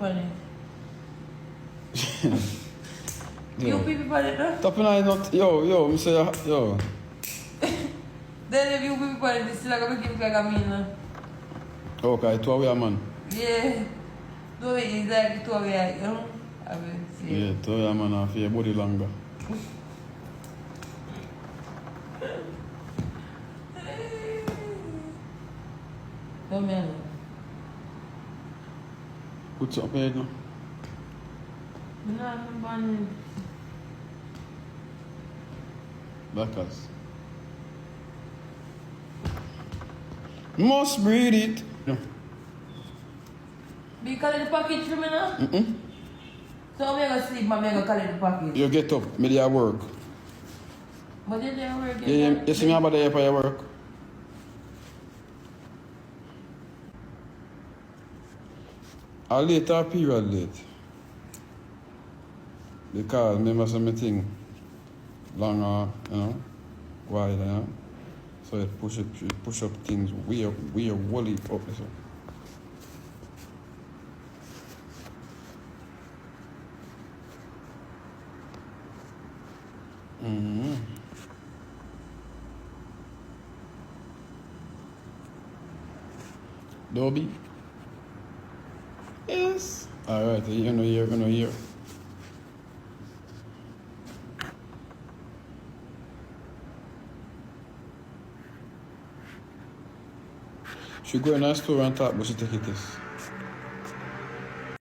on it. You pee on it, no? Top and I not, yo, me say, yo. Then if you pee on it, it's still gonna make it look like a mean. Okay, 2 away, man. Yeah. No, it's like 2 away, you know? I will see. Yeah, 2 away, man, I feel your body longer. Come here. Put something here now. No, I'm burning. Backers. Must breed it. No. Be calling the package for me now? So I'm going to sleep, but I'm going to call the package. You get up, me there work. But you there work? Yeah, you see me about there for your work? A late or period late. Because remember something longer, you know, wide, you know. So it push up things way wholly up. So. Dobby? Yes. Alright, you know here. She go in a store and talk, but she take it this.